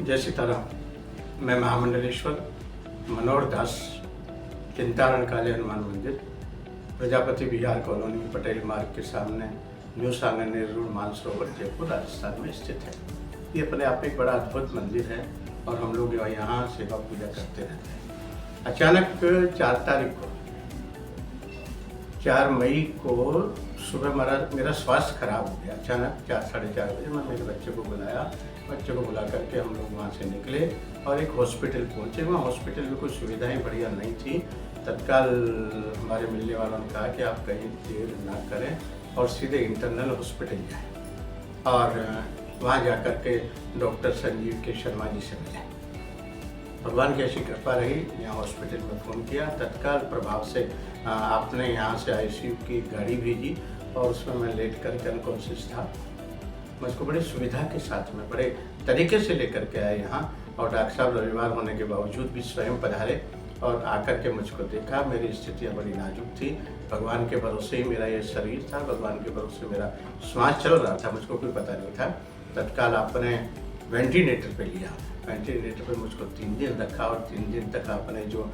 जय सीताराम। मैं महामंडलेश्वर मनोहर दास, चिंतारण काले हनुमान मंदिर, प्रजापति विहार कॉलोनी, पटेल मार्ग के सामने, न्यू सांगन रोड, मानसरोवर, जयपुर, राजस्थान में स्थित है। ये अपने आप एक बड़ा अद्भुत मंदिर है और हम लोग यहाँ सेवा पूजा करते रहते हैं। अचानक 4 मई को सुबह मेरा स्वास्थ्य खराब हो गया। अचानक 4-4:30 बजे मैं मेरे बच्चे को बुला करके हम लोग वहाँ से निकले और एक हॉस्पिटल पहुँचे। वहाँ हॉस्पिटल में कुछ सुविधाएं बढ़िया नहीं थी। तत्काल हमारे मिलने वालों ने कहा कि आप कहीं देर ना करें और सीधे इंटरनल हॉस्पिटल जाएं और वहाँ जा कर के डॉक्टर संजीव के शर्मा जी से मिले। भगवान की ऐसी कृपा रही, यहाँ हॉस्पिटल में फ़ोन किया, तत्काल प्रभाव से आपने यहाँ से आईसीयू की गाड़ी भेजी और उसमें मैं लेट करके अनकॉन्शियस था। मुझको बड़ी सुविधा के साथ में बड़े तरीके से लेकर के आए यहाँ और डॉक्टर साहब रविवार होने के बावजूद भी स्वयं पधारे और आकर के मुझको देखा। मेरी स्थितियाँ बड़ी नाजुक थी। भगवान के भरोसे ही मेरा ये शरीर था, भगवान के भरोसे मेरा श्वास चल रहा था, मुझको कोई पता नहीं था। तत्काल आपने वेंटिलेटर पे लिया। वेंटिलेटर पे मुझको 3 दिन रखा और 3 दिन तक आपने जो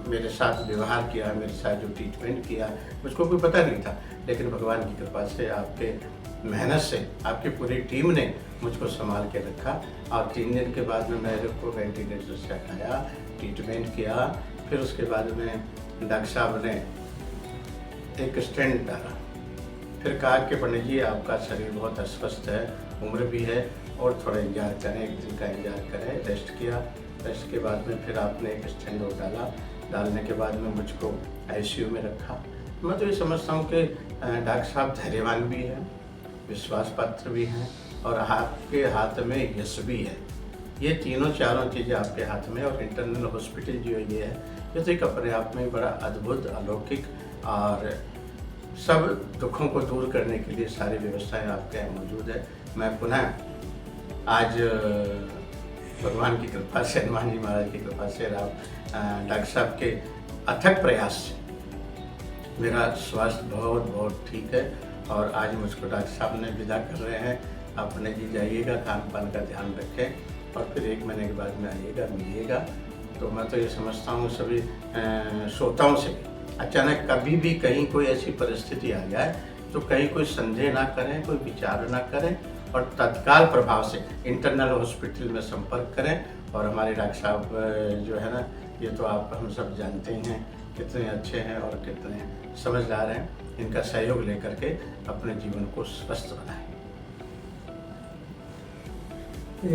मेरे साथ व्यवहार किया, मेरे साथ जो ट्रीटमेंट किया, मुझको कोई पता नहीं था। लेकिन भगवान की कृपा से, आपके मेहनत से, आपकी पूरी टीम ने मुझको संभाल के रखा और 3 दिन के बाद में मेरे को वेंटिलेटर से हटाया, ट्रीटमेंट किया। फिर उसके बाद में डॉक्टर साहब ने एक स्टेंट डाला। फिर कहा कि पंडित जी, आपका शरीर बहुत अस्वस्थ है, उम्र भी है और थोड़ा इंतजार करें, 1 दिन का इंतजार करें। रेस्ट किया। रेस्ट के बाद में फिर आपने एक स्टेंट और डाला। डालने के बाद में मुझको आईसीयू में रखा। मैं तो ये समझता हूँ कि डॉक्टर साहब धैर्यवान भी हैं, विश्वास पात्र भी हैं और आपके हाथ में यश भी है। ये तीनों चारों चीज़ें आपके हाथ में और इंटरनल हॉस्पिटल जो ये है, ये तो एक अपने आप में बड़ा अद्भुत, अलौकिक और सब दुखों को दूर करने के लिए सारी व्यवस्थाएं आपके यहाँ मौजूद है। मैं पुनः आज भगवान की कृपा से, हनुमान जी महाराज की कृपा से, डॉक्टर साहब के अथक प्रयास से मेरा स्वास्थ्य बहुत ठीक है और आज मुझको डॉक्टर साहब ने विदा कर रहे हैं। अपने जी जाइएगा, खान पान का ध्यान रखें और फिर 1 महीने के बाद में आइएगा, मिलिएगा। तो मैं तो ये समझता हूँ सभी श्रोताओं से, अचानक कभी भी कहीं कोई ऐसी परिस्थिति आ जाए तो कहीं कोई संदेह ना करें, कोई विचार ना करें और तत्काल प्रभाव से इंटरनल हॉस्पिटल में संपर्क करें। और हमारे डॉक्टर साहब जो है ना, ये तो आप हम सब जानते हैं कितने अच्छे हैं और कितने समझदार हैं। इनका सहयोग लेकर के अपने जीवन को स्वस्थ बनाएं।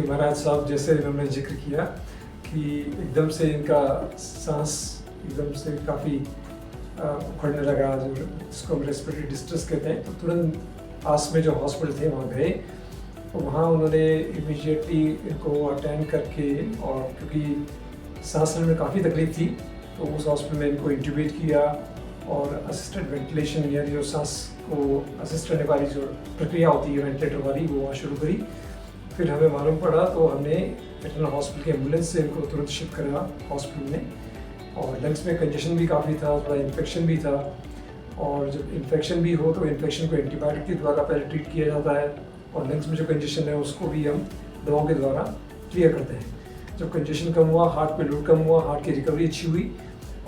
महाराज साहब, जैसे इन्होंने जिक्र किया कि एकदम से इनका सांस एकदम से काफ़ी उखड़ने लगा, जिसको हम रेस्पिरेटरी डिस्ट्रेस कहते हैं, तो तुरंत पास में जो हॉस्पिटल थे वहाँ गए। तो वहाँ उन्होंने इमीडिएटली इनको अटेंड करके, और क्योंकि सांस लेने में काफ़ी तकलीफ थी, तो उस हॉस्पिटल में इनको इंट्यूबेट किया और असिस्टेड वेंटिलेशन, यानी जो सांस को असिस्ट करने वाली जो प्रक्रिया होती है वेंटिलेटर वाली, वो वहाँ शुरू करी। फिर हमें मालूम पड़ा तो हमने इंटरनल हॉस्पिटल के एम्बुलेंस से इनको तुरंत शिफ्ट करा हॉस्पिटल में। और लंग्स में कंजेशन भी काफ़ी था, थोड़ा इन्फेक्शन भी था, और जब इन्फेक्शन भी हो तो इन्फेक्शन को एंटीबायोटिक के द्वारा पहले ट्रीट किया जाता है और लंग्स में जो कंजेशन है उसको भी हम दवाओं के द्वारा क्लियर करते हैं। जब कंजेशन कम हुआ, हार्ट पे लोड कम हुआ, हार्ट की रिकवरी अच्छी हुई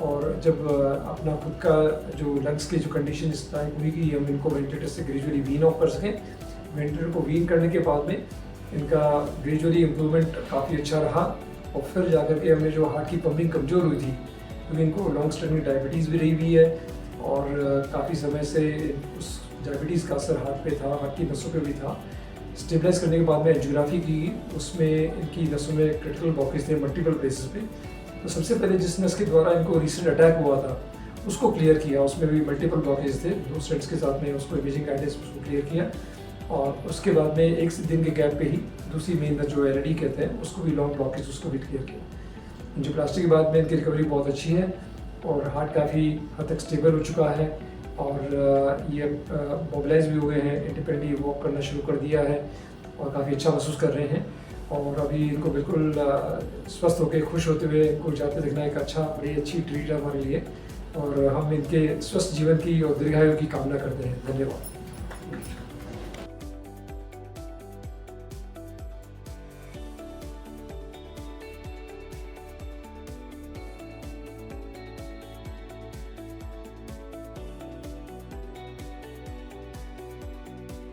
और जब अपना खुद का जो लंग्स की जो कंडीशन इस टाइप हुई कि हम इनको वेंटिलेटर से ग्रेजुअली वीन ऑफ कर सकें। वेंटिलेटर को वीन करने के बाद में इनका ग्रेजुअली इम्प्रूवमेंट काफ़ी अच्छा रहा और फिर जाकर के हमें जो हार्ट की पंपिंग कमज़ोर हुई थी, क्योंकि इनको लॉन्ग स्टैंडिंग डायबिटीज़ भी रही हुई है और काफ़ी समय से उस डायबिटीज़ का असर हार्ट पे था, हार्ट की नसों पे भी था। स्टेबलाइज करने के बाद में एंजियोग्राफी की, उसमें इनकी नसों में क्रिटिकल ब्लॉकेज थे मल्टीपल प्लेसेस पे। तो सबसे पहले जिस नस के द्वारा इनको रिसेंट अटैक हुआ था उसको क्लियर किया, उसमें भी मल्टीपल ब्लॉकेज थे, 2 स्टेंट्स के साथ में उसको इमेजिंग गाइडेंस उसको क्लियर किया। और उसके बाद में 1 दिन के गैप पे ही दूसरी मेन जो एलईडी कहते हैं उसको भी लॉन्ग ब्लॉकेज उसको भी क्लियर किया। एंजियोप्लास्टी के बाद में इनकी रिकवरी बहुत अच्छी है और हार्ट काफ़ी हद तक स्टेबल हो चुका है और ये मोबिलाइज भी हुए हैं, इंडिपेंडेंटली वॉक करना शुरू कर दिया है और काफ़ी अच्छा महसूस कर रहे हैं। और अभी इनको बिल्कुल स्वस्थ होकर खुश होते हुए इनको जाते दिखना एक बड़ी अच्छी ट्रीट है हमारे लिए और हम इनके स्वस्थ जीवन की और दीर्घायु की कामना करते हैं। धन्यवाद।